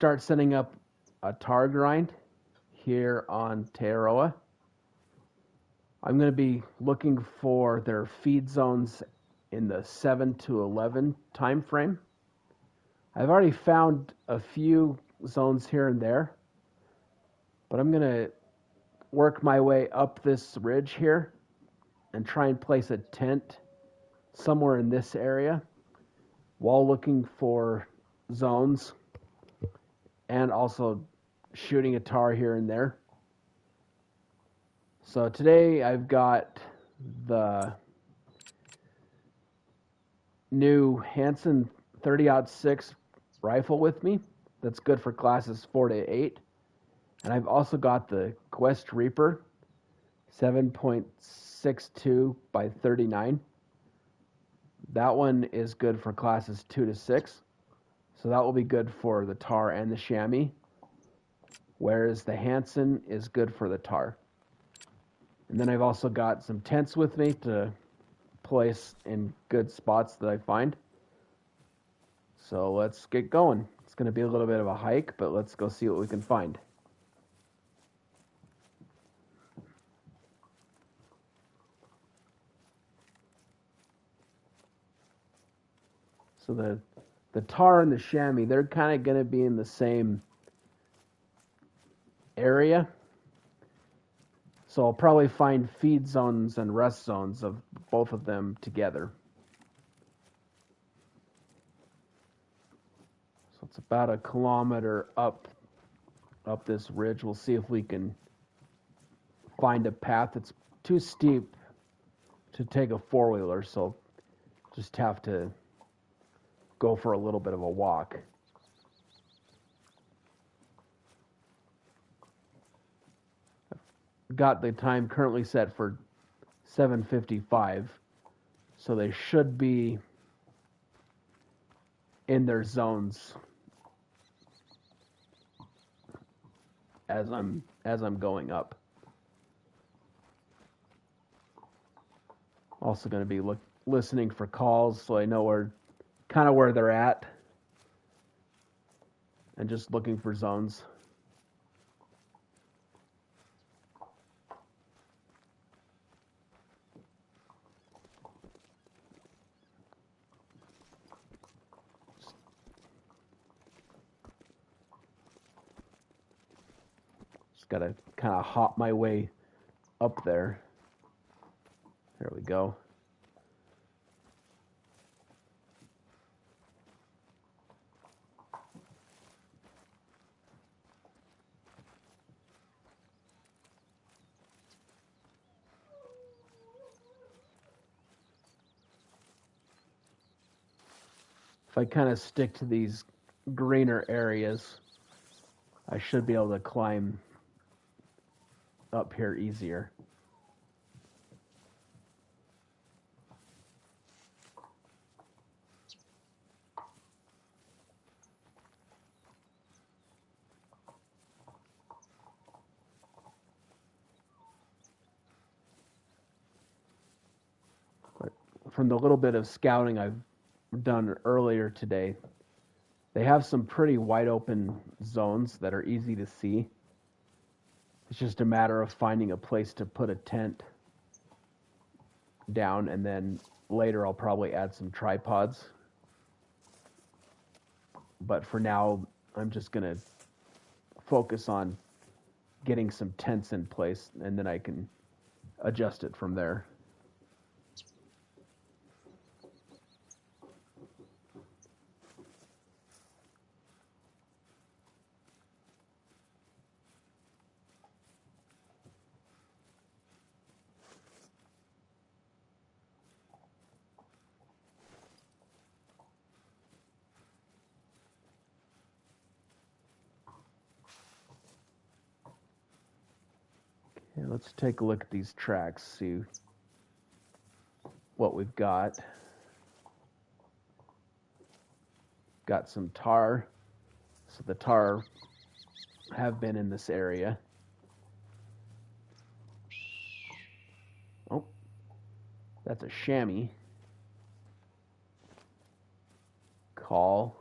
start setting up a Tahr grind here on Te Awaroa. I'm going to be looking for their feed zones in the 7 to 11 time frame. I've already found a few zones here and there, but I'm going to work my way up this ridge here and try and place a tent somewhere in this area while looking for zones and also shooting a Tahr here and there. So today I've got the new Hansen 30-06 rifle with me. That's good for classes 4 to 8. And I've also got the Quest Reaper 7.62 by 39. That one is good for classes 2 to 6. So that will be good for the Tahr and the chamois, whereas the Hansen is good for the Tahr. And then I've also got some tents with me to place in good spots that I find. So let's get going. It's going to be a little bit of a hike, but let's go see what we can find. So the Tahr and the chamois, they're kind of going to be in the same area. So I'll probably find feed zones and rest zones of both of them together. So it's about a kilometer up this ridge. We'll see if we can find a path. It's too steep to take a four-wheeler, so just have to go for a little bit of a walk. Got the time currently set for 7:55, so they should be in their zones as I'm going up. Also going to be listening for calls, so I know where they're at, and just looking for zones. Got to kind of hop my way up there. There we go. If I kind of stick to these greener areas, I should be able to climb up here easier. But from the little bit of scouting I've done earlier today, they have some pretty wide open zones that are easy to see. It's just a matter of finding a place to put a tent down, and then later I'll probably add some tripods. But for now, I'm just going to focus on getting some tents in place, and then I can adjust it from there. Okay, let's take a look at these tracks, see what we've got. Got some Tahr. So the Tahr have been in this area. Oh, that's a chamois. Call.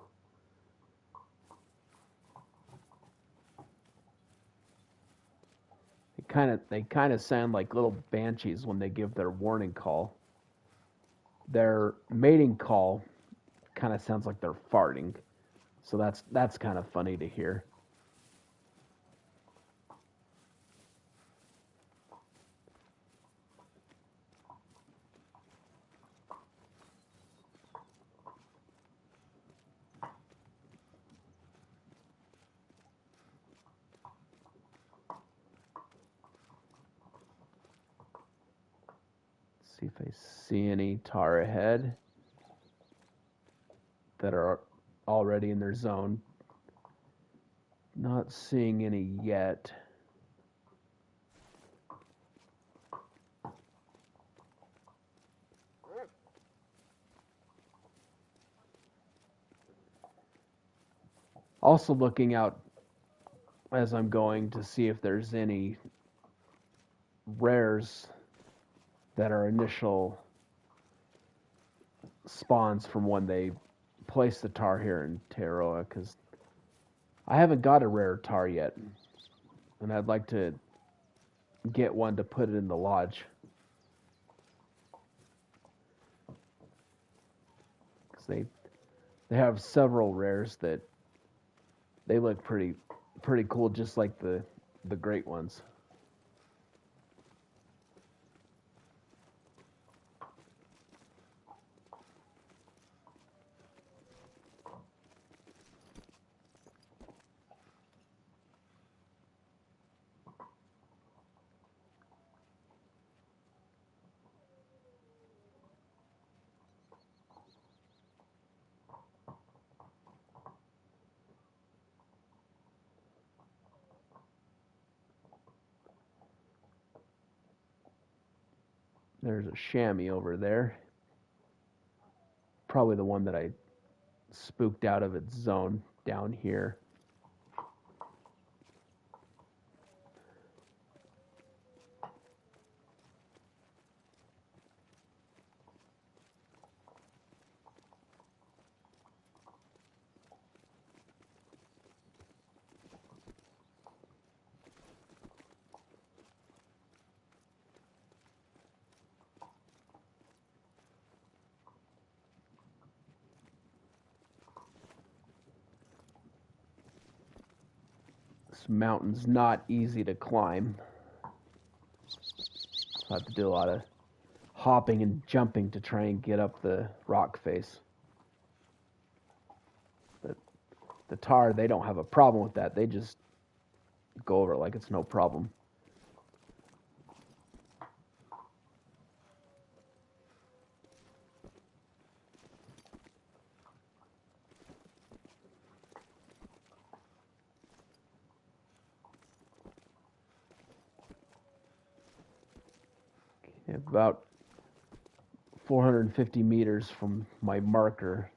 they kind of sound like little banshees when they give their warning call. Their mating call kind of sounds like they're farting. So that's kind of funny to hear. See if I see any tahr ahead that are already in their zone. Not seeing any yet. Also looking out as I'm going to see if there's any rares that are initial spawns from when they place the tahr here in Te Awaroa, because I haven't got a rare tahr yet, and I'd like to get one to put it in the lodge. Because they have several rares that they look pretty cool, just like the great ones. There's a chamois over there. Probably the one that I spooked out of its zone down here. This mountain's not easy to climb. So I have to do a lot of hopping and jumping to try and get up the rock face. But the tahr, they don't have a problem with that. They just go over it like it's no problem. About 450 meters from my marker,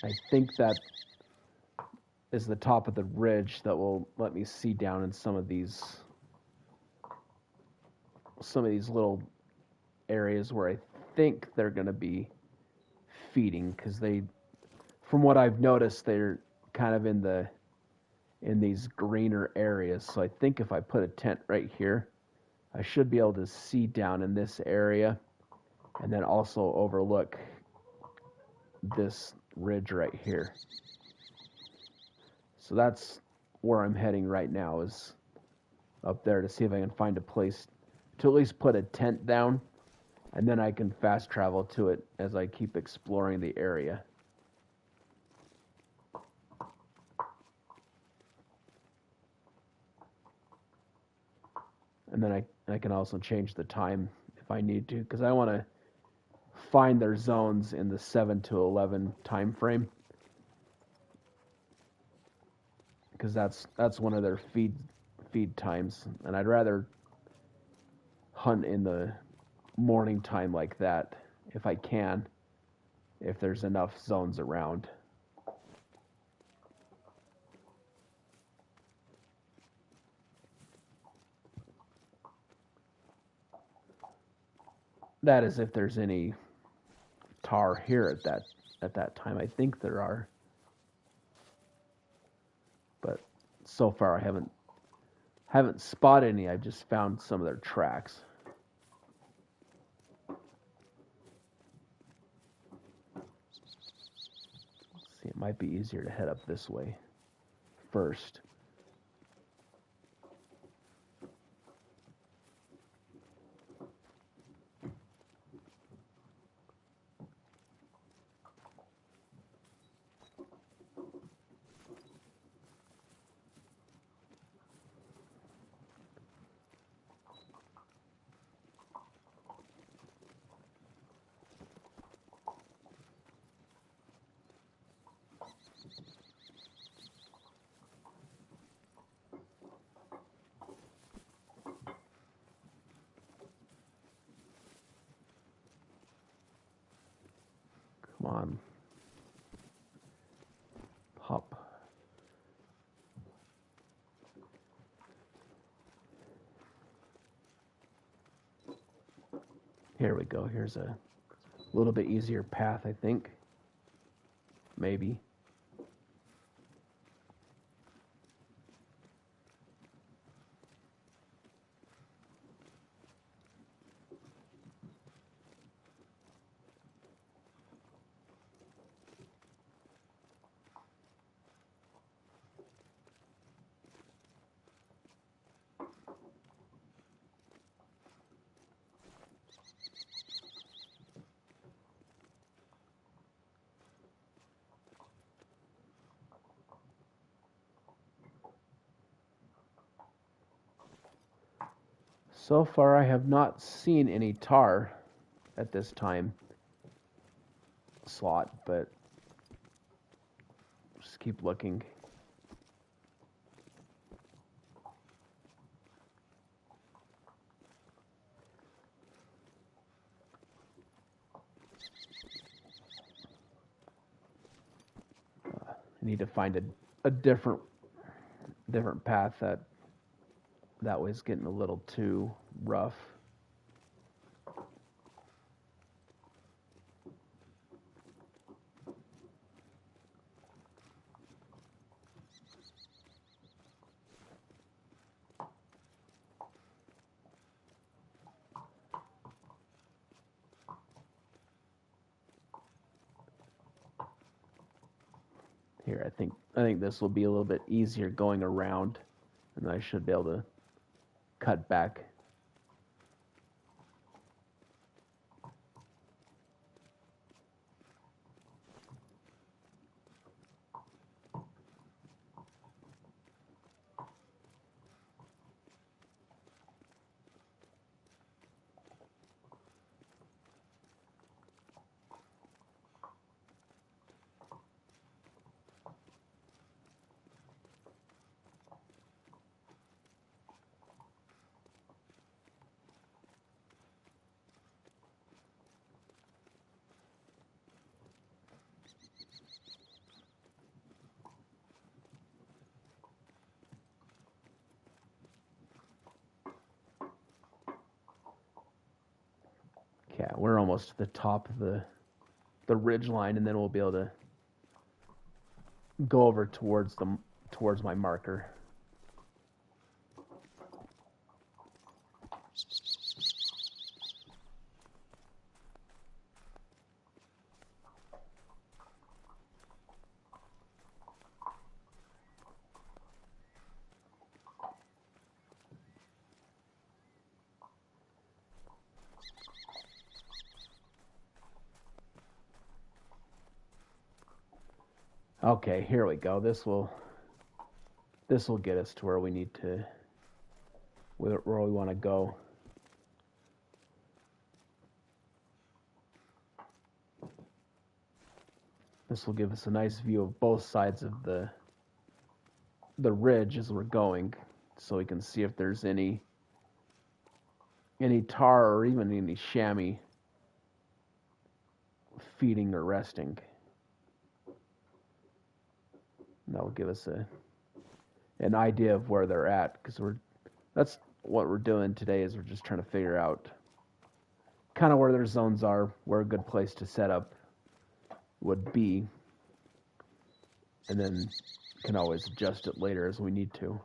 I think that is the top of the ridge that will let me see down in some of these little areas where I think they're going to be feeding, because from what I've noticed, they're kind of in these greener areas. So I think if I put a tent right here, I should be able to see down in this area, and then also overlook this ridge right here. So that's where I'm heading right now, is up there, to see if I can find a place to at least put a tent down, and then I can fast travel to it as I keep exploring the area. And then I can also change the time if I need to, because I want to find their zones in the 7 to 11 time frame, because that's one of their feed times, and I'd rather hunt in the morning time like that if I can, if there's enough zones around. That is, if there's any tahr here at that time. I think there are, but so far I haven't Haven't spotted any. I've just found some of their tracks. Let's see, it might be easier to head up this way first. Come on. Hop. Here we go. Here's a little bit easier path, I think. Maybe. So far, I have not seen any Tahr at this time slot, but just keep looking. I need to find a different path. That way's getting a little too rough. Here, I think this will be a little bit easier going around, and I should be able to cut back. Yeah, we're almost to the top of the ridge line, and then we'll be able to go over towards my marker. Okay, here we go. This will get us to where we need to, where we want to go. This will give us a nice view of both sides of the ridge as we're going, so we can see if there's any Tahr or even any chamois feeding or resting. And that will give us an idea of where they're at, because that's what we're doing today, is we're just trying to figure out kind of where their zones are, where a good place to set up would be, and then can always adjust it later as we need to.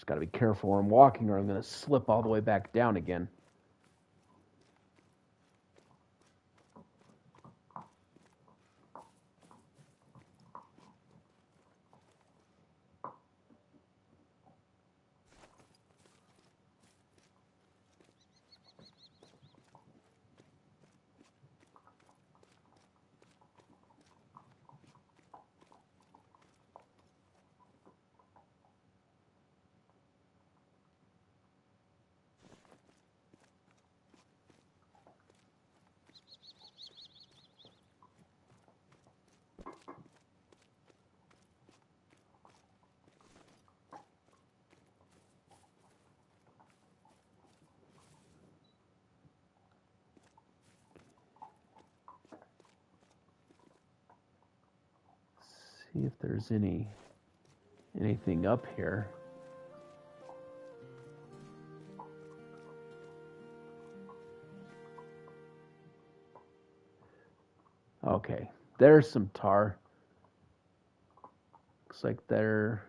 got to be careful where I'm walking or I'm going to slip all the way back down again. See if there's anything up here. Okay, there's some tar. Looks like they're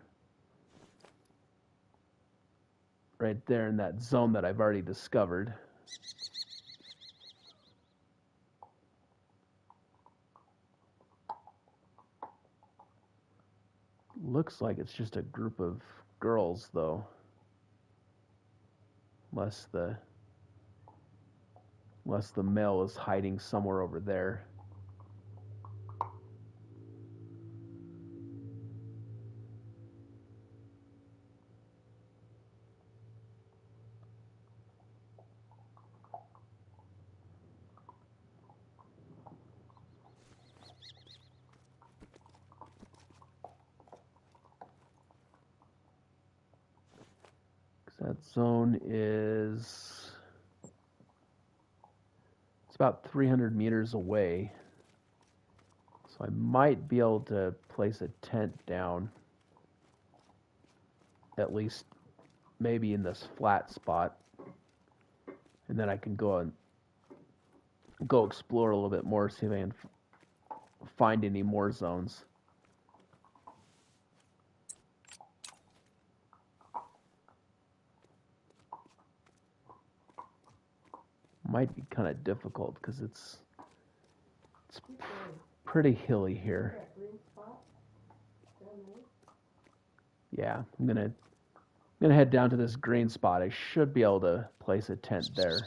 right there in that zone that I've already discovered. Looks like it's just a group of girls, though. Unless the male is hiding somewhere over there. That zone is, it's about 300 meters away. So I might be able to place a tent down, at least maybe in this flat spot. And then I can go explore a little bit more, see if I can find any more zones. Might be kind of difficult because it's pretty hilly here. Yeah, I'm gonna head down to this green spot. I should be able to place a tent there.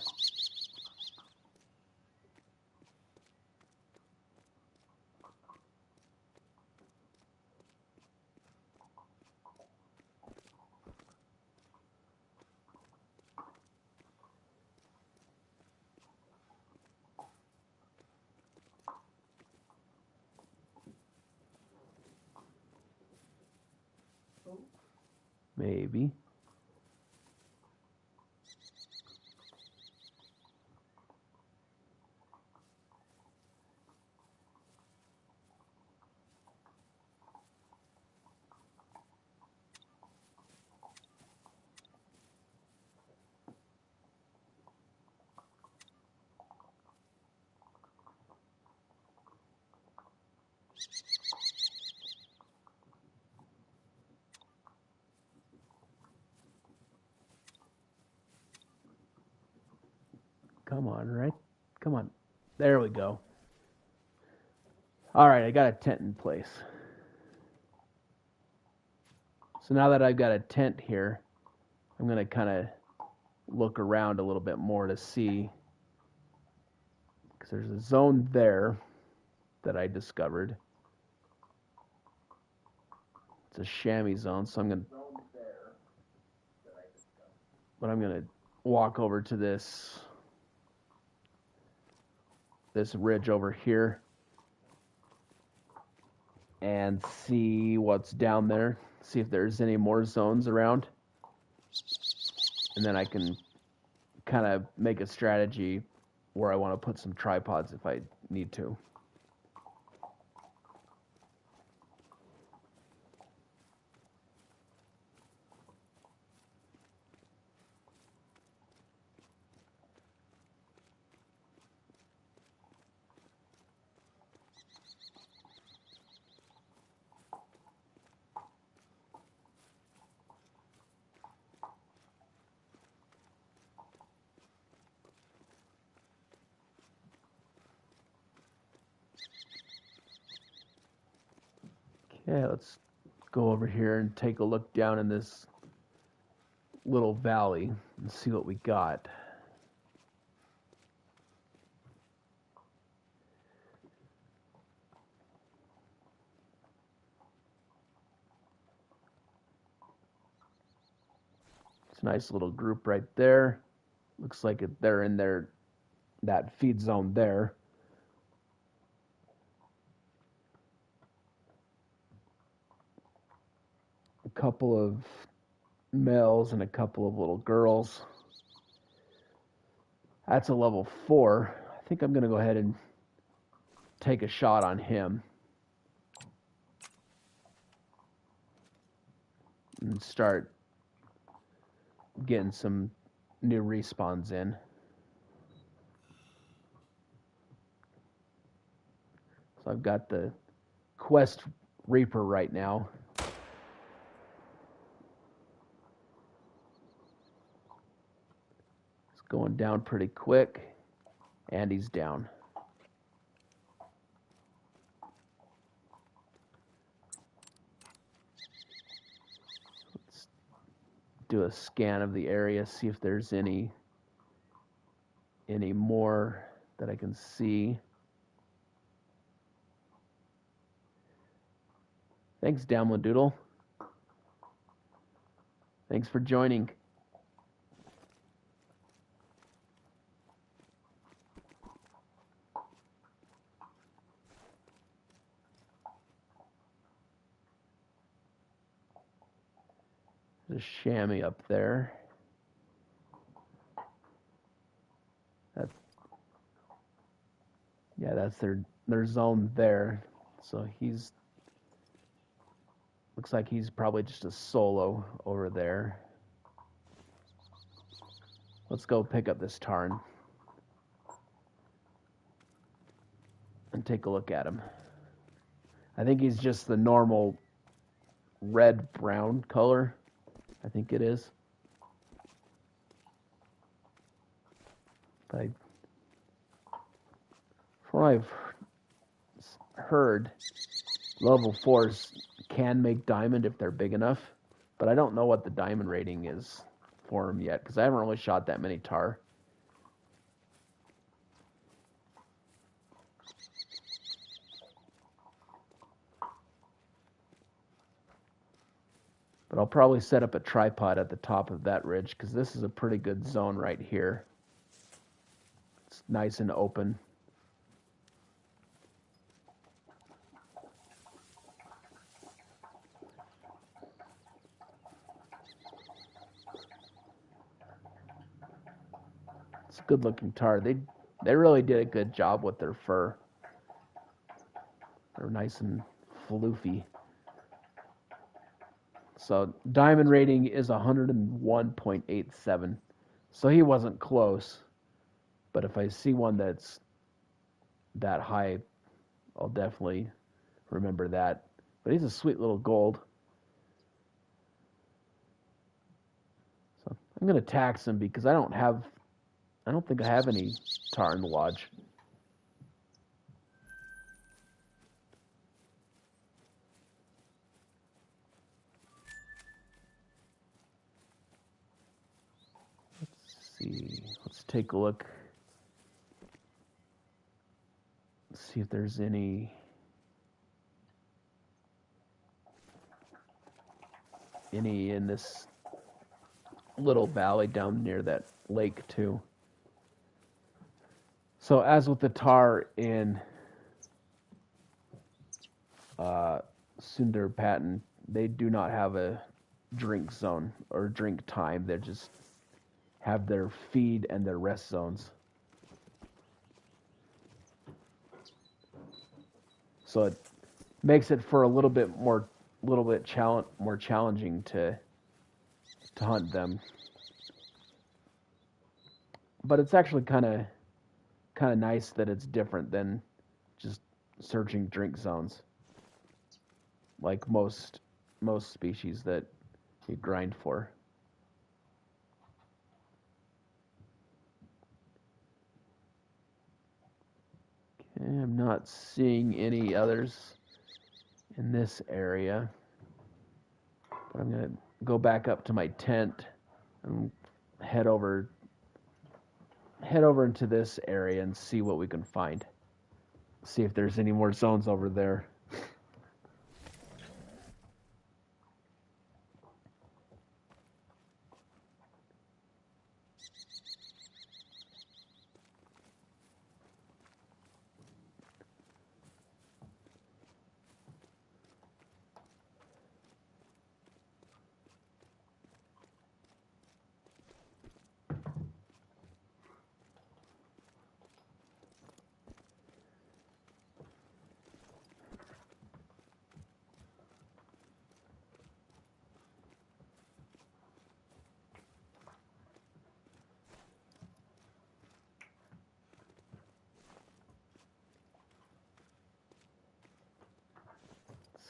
Maybe. Come on, right? Come on. There we go. All right, I got a tent in place. So now that I've got a tent here, I'm going to kind of look around a little bit more to see, because there's a zone there that I discovered. It's a chamois zone, so I'm going to walk over to this ridge over here and see what's down there, see if there's any more zones around, and then I can kind of make a strategy where I want to put some tripods if I need to. Okay, let's go over here and take a look down in this little valley and see what we got. It's a nice little group right there. Looks like they're in that feed zone there. A couple of males and a couple of little girls. That's a level 4. I think I'm going to go ahead and take a shot on him and start getting some new respawns in. So I've got the Quest Reaper right now. It's going down pretty quick, and he's down. Let's do a scan of the area, see if there's any more that I can see. Thanks, Doodle. Thanks for joining. There's a chamois up there. That's their zone there. So looks like he's probably just a solo over there. Let's go pick up this Tahr and take a look at him. I think he's just the normal red-brown color. I think it is. But from what I've heard, level 4s can make diamond if they're big enough, but I don't know what the diamond rating is for them yet, because I haven't really shot that many Tahr. But I'll probably set up a tripod at the top of that ridge, because this is a pretty good zone right here. It's nice and open. It's a good looking Tahr. They really did a good job with their fur. They're nice and floofy. So diamond rating is 101.87. So he wasn't close. But if I see one that's that high, I'll definitely remember that. But he's a sweet little gold. So I'm going to tax him because I don't think I have any Tahr in the lodge. Let's take a look. Let's see if there's any in this little valley down near that lake too. So as with the Tahr in Sundar Patton, they do not have a drink zone or drink time. They just have their feed and their rest zones. So it makes it for a little bit more challenging to hunt them. But it's actually kind of nice that it's different than just searching drink zones, like most species that you grind for. Okay, I'm not seeing any others. in this area. But I'm going to go back up to my tent and head over into this area and see what we can find. See if there's any more zones over there.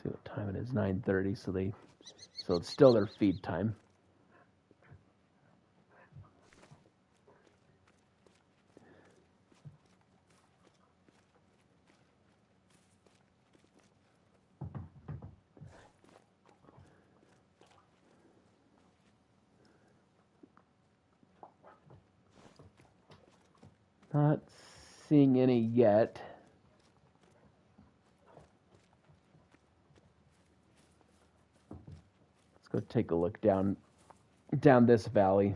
See what time it is, 9:30, so it's still their feed time. Not seeing any yet. Let's go take a look down this valley.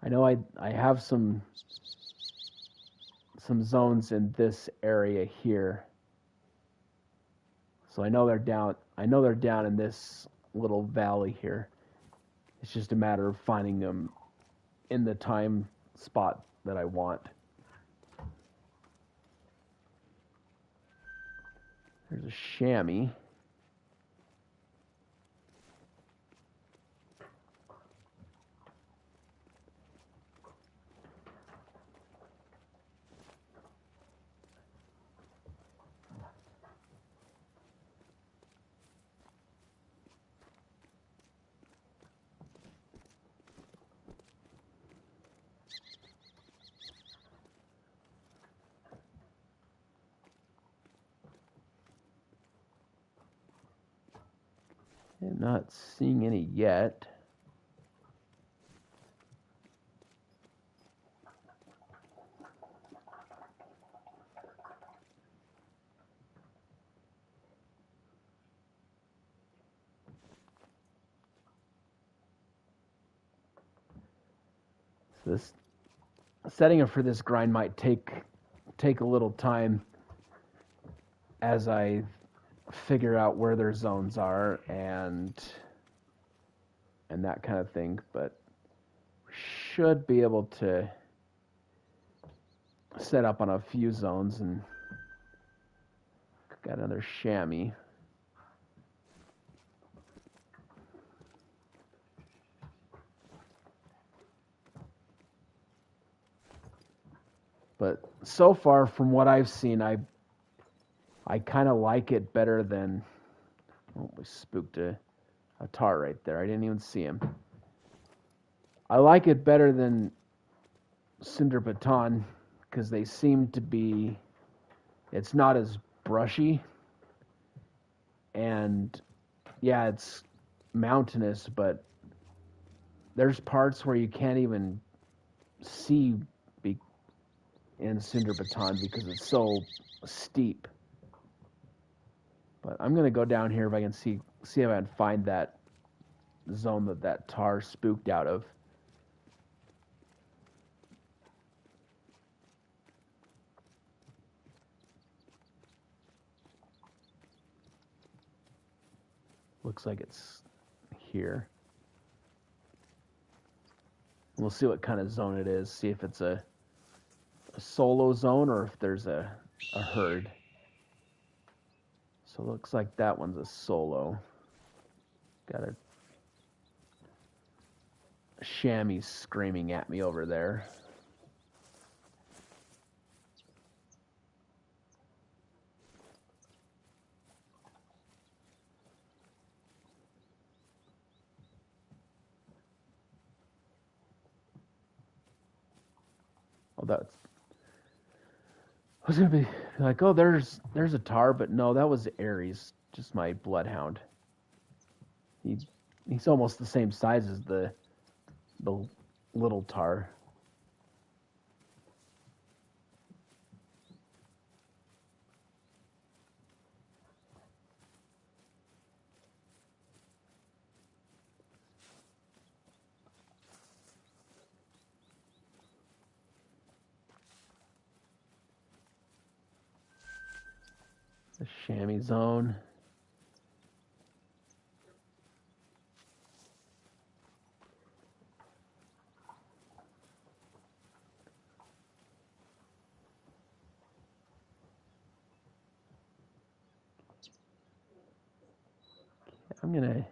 I know I have some zones in this area here. So I know they're down in this little valley here. It's just a matter of finding them in the time spot that I want. There's a chamois. I'm not seeing any yet. So this setting up for this grind might take a little time as I figure out where their zones are and that kind of thing, but should be able to set up on a few zones. And got another chamois. But so far, from what I've seen, I kind of like it better than... Oh, we spooked a Tahr right there. I didn't even see him. I like it better than cinder baton because they seem to be... It's not as brushy. And, yeah, it's mountainous, but there's parts where you can't even see in cinder baton because it's so steep. But I'm gonna go down here if I can see if I can find that zone that Tahr spooked out of. Looks like it's here. We'll see what kind of zone it is. See if it's a solo zone or if there's a herd. So it looks like that one's a solo. Got a chamois screaming at me over there. Oh, I was gonna be You're like, oh, there's a Tahr, but no, that was Aries, just my bloodhound. He's almost the same size as the little Tahr. The chamois zone. I'm gonna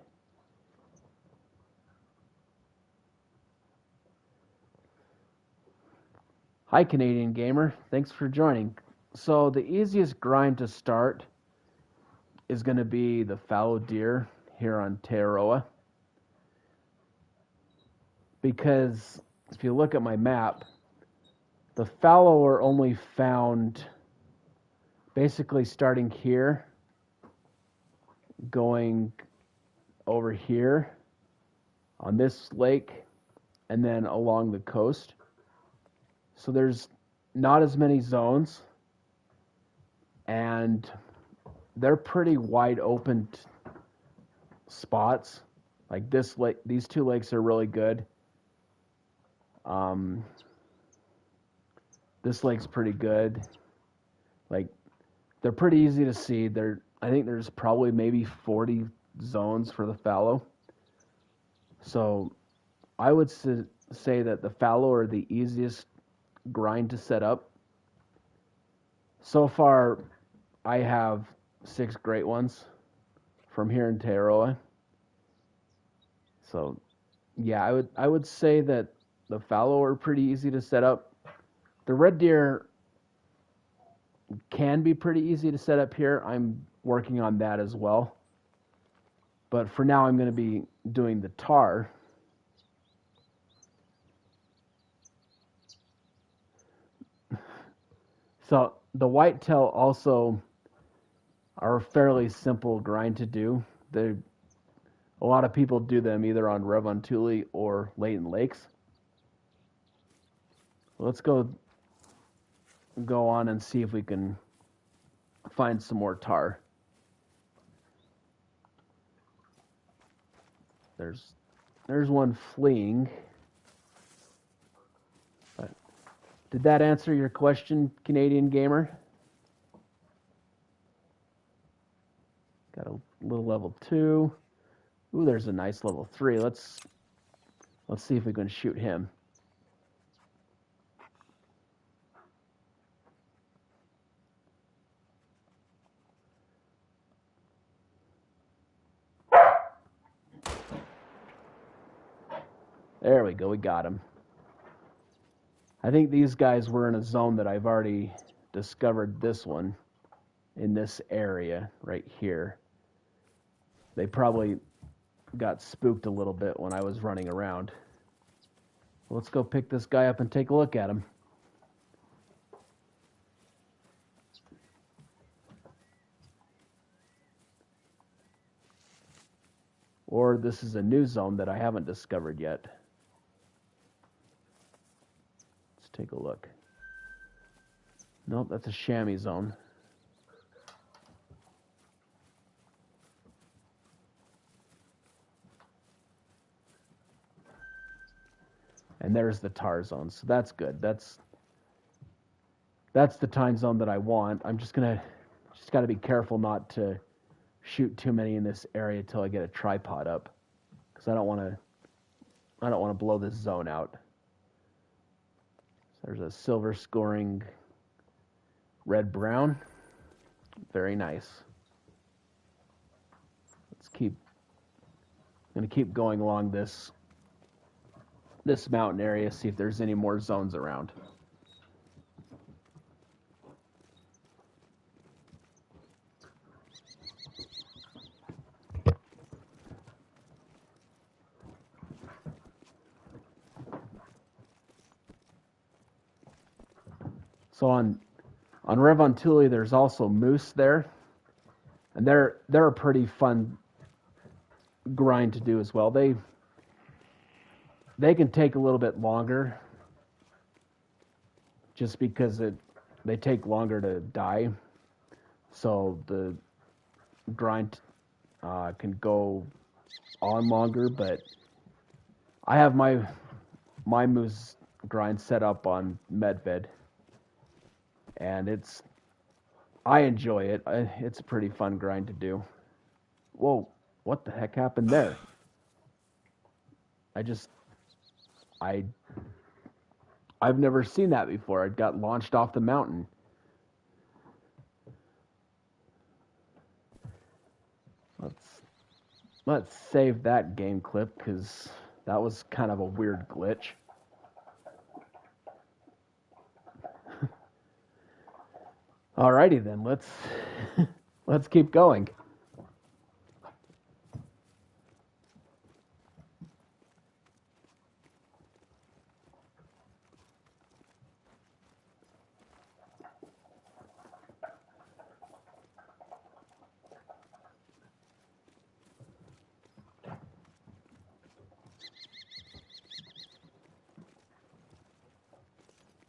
Hi, Canadian gamer. Thanks for joining. So the easiest grind to start is going to be the fallow deer here on Te Awaroa, because if you look at my map, the fallow are only found basically starting here, going over here on this lake, and then along the coast. So there's not as many zones, and they're pretty wide open spots. Like this lake, these two lakes are really good. This lake's pretty good. Like, they're pretty easy to see. I think there's probably maybe 40 zones for the fallow. So I would say that the fallow are the easiest grind to set up. So far, I have 6 great ones from here in Te Awaroa. So yeah, I would say that the fallow are pretty easy to set up. The red deer can be pretty easy to set up here. I'm working on that as well. But for now, I'm going to be doing the Tahr. So the whitetail also are a fairly simple grind to do. A lot of people do them either on Revontuli or Leighton Lakes. Let's go on and see if we can find some more Tahr. There's one fleeing. But did that answer your question, Canadian gamer? Got a little level 2. Ooh, there's a nice level 3. Let's see if we can shoot him. There we go, we got him. I think these guys were in a zone that I've already discovered. This one in this area right here. They probably got spooked a little bit when I was running around. Let's go pick this guy up and take a look at him. Or this is a new zone that I haven't discovered yet. Let's take a look. Nope, that's a chamois zone. And there's the Tahr zone, so that's good. That's the time zone that I want. I'm just got to be careful not to shoot too many in this area till I get a tripod up, because I don't want to blow this zone out. So there's a silver scoring red brown. Very nice. I'm going to keep going along this mountain area, see if there's any more zones around. So on On Revontuli, there's also moose there, and they're a pretty fun grind to do as well. They can take a little bit longer, just because they take longer to die, so the grind can go on longer. But I have my moose grind set up on Medved, and I enjoy it. It's a pretty fun grind to do. Whoa, what the heck happened there? I I've never seen that before. It got launched off the mountain. Let's save that game clip, because that was kind of a weird glitch. Alrighty then, let's keep going.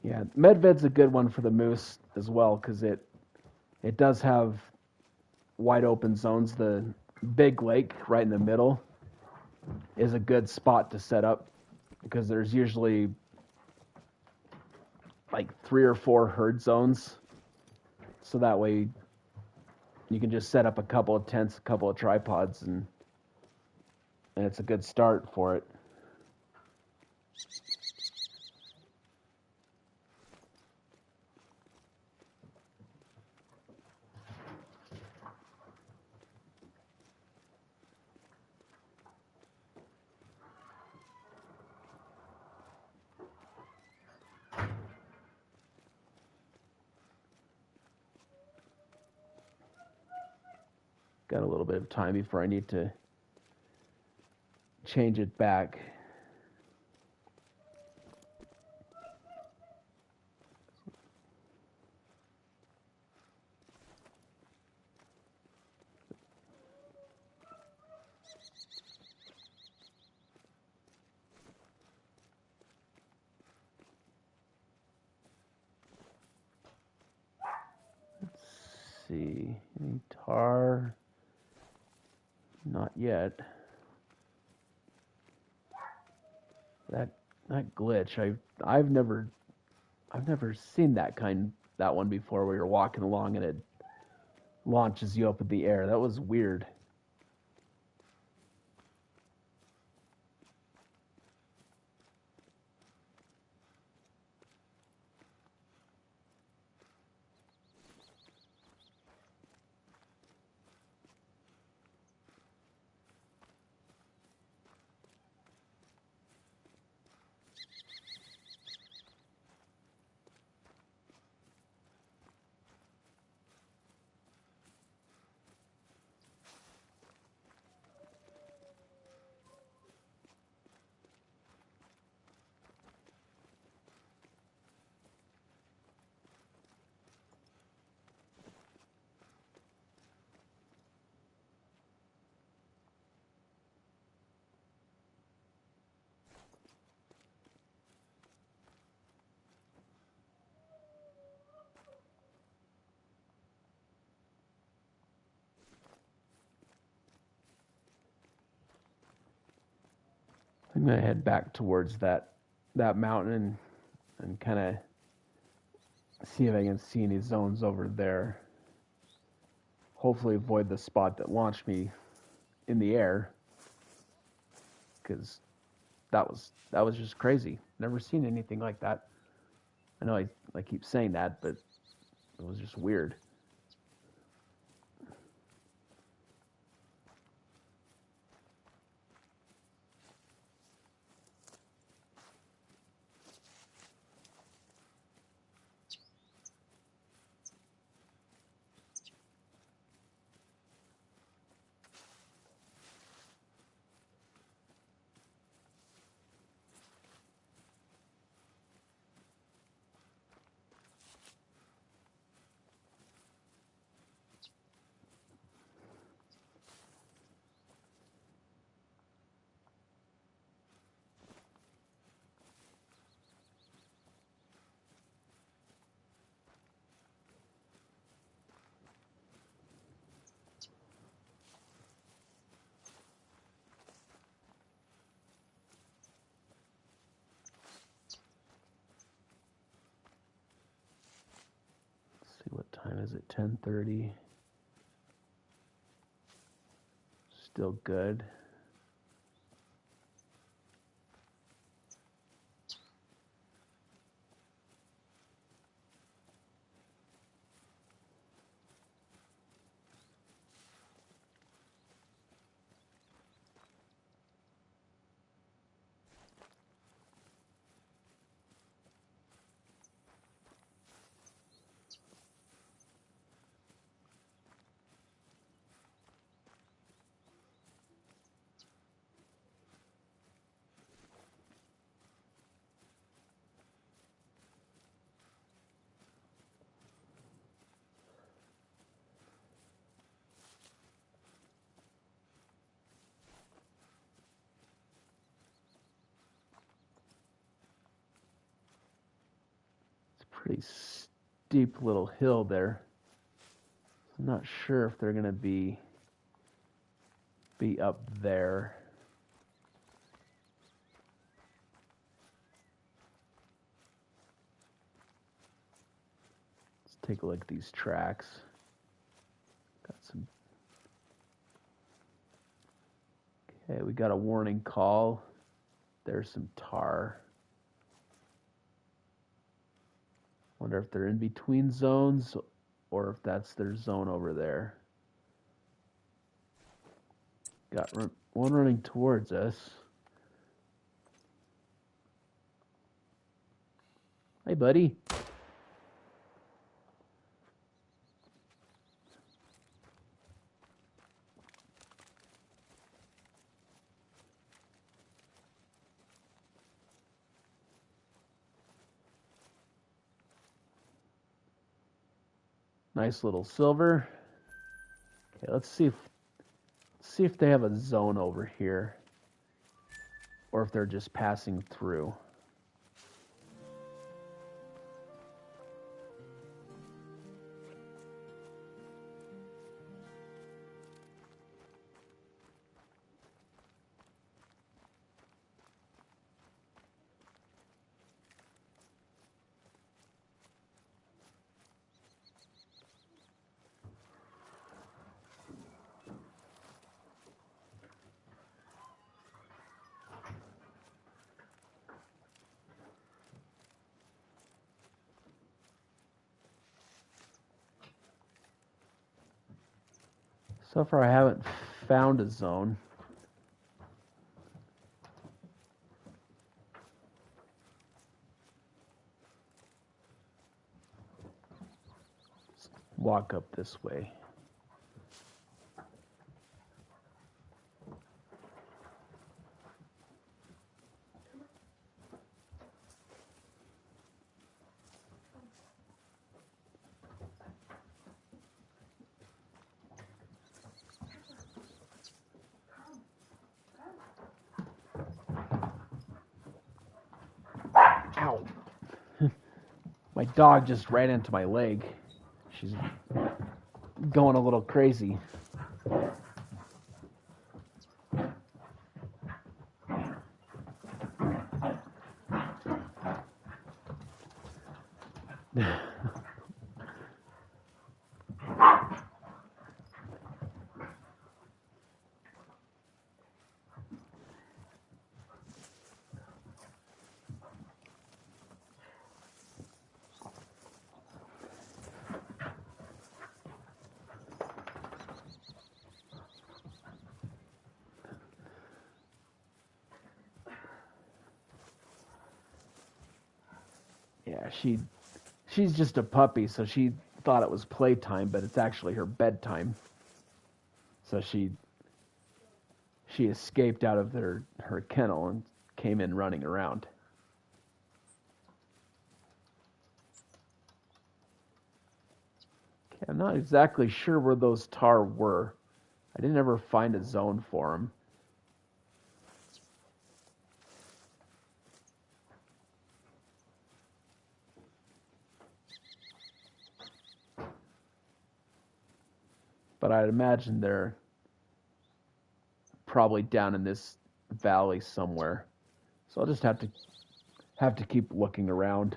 Yeah, Medved's a good one for the moose as well, because it does have wide open zones. The big lake right in the middle is a good spot to set up, because there's usually like 3 or 4 herd zones. So that way you can just set up a couple of tents, a couple of tripods, and it's a good start for it. Got a little bit of time before I need to change it back. Let's see, any Tahr? Not yet. That glitch, I've never seen that one before, where you're walking along and it launches you up in the air. That was weird. I'm gonna head back towards that mountain and kind of see if I can see any zones over there. Hopefully avoid the spot that launched me in the air, because that was just crazy. Never seen anything like that. I know I keep saying that, but it was just weird. 10:30. Still good. Pretty steep little hill there. I'm not sure if they're going to be up there. Let's take a look at these tracks. Got some. Okay, we got a warning call. There's some tar. Wonder if they're in between zones or if that's their zone over there. Got one running towards us. Hey, buddy. Nice little silver. Okay, let's see if they have a zone over here or if they're just passing through. So far, I haven't found a zone. Let's walk up this way. Ow. My dog just ran into my leg. She's going a little crazy. Yeah, she's just a puppy, so she thought it was playtime, but it's actually her bedtime. So she escaped out of her kennel and came in running around. Okay, I'm not exactly sure where those tar were. I didn't ever find a zone for them. But I'd imagine they're probably down in this valley somewhere. So I'll just have to keep looking around.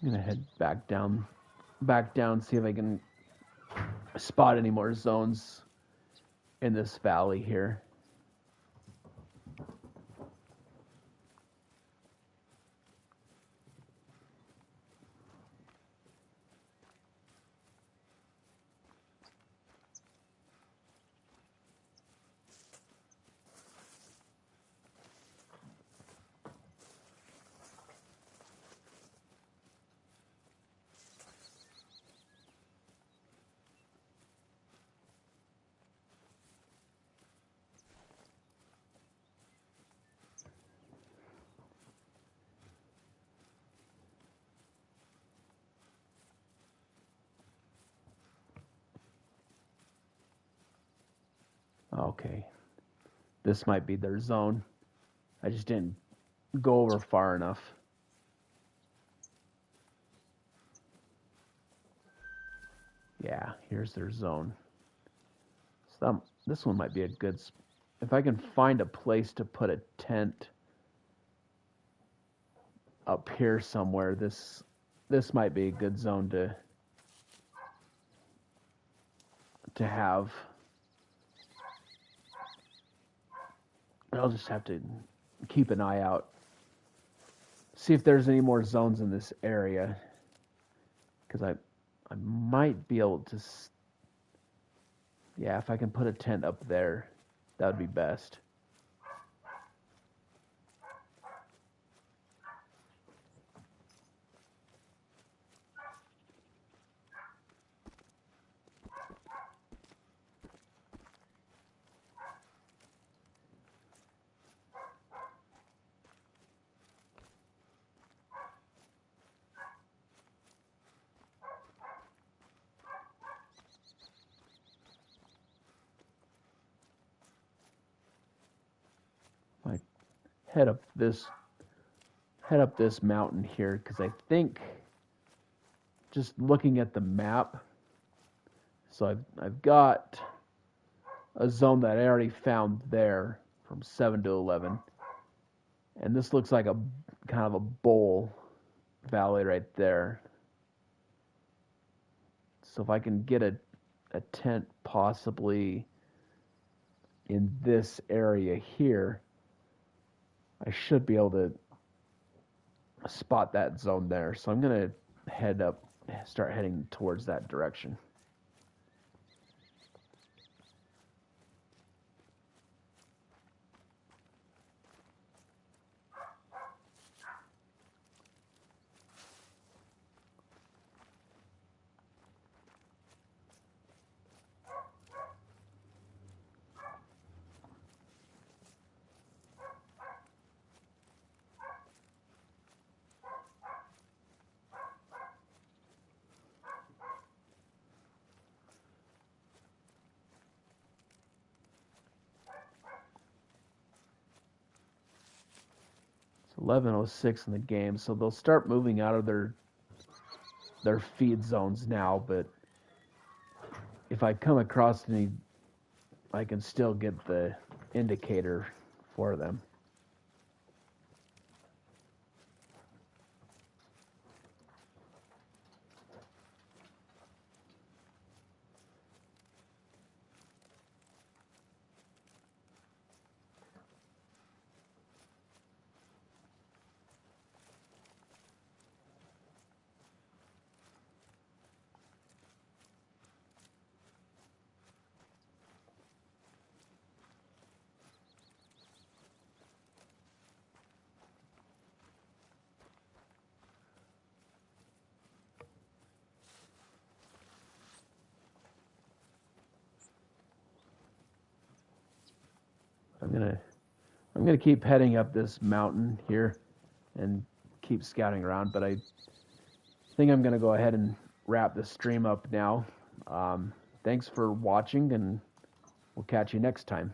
I'm gonna head back down, see if I can spot any more zones in this valley here. Okay, this might be their zone. I just didn't go over far enough. Yeah, here's their zone. So this one might be a good... If I can find a place to put a tent up here somewhere, this might be a good zone to have. I'll just have to keep an eye out. See if there's any more zones in this area. Because I might be able to... Yeah, if I can put a tent up there, that would be best. I head up this mountain here, because I think, just looking at the map, so I've got a zone that I already found there from 7 to 11, and this looks like a kind of a bowl valley right there. So if I can get a tent possibly in this area here, I should be able to spot that zone there. So I'm going to start heading towards that direction. It's 11:06 in the game, so they'll start moving out of their feed zones now, but if I come across any, I can still get the indicator for them. I'm gonna keep heading up this mountain here and keep scouting around, but I think I'm gonna go ahead and wrap the stream up now. Thanks for watching, and we'll catch you next time.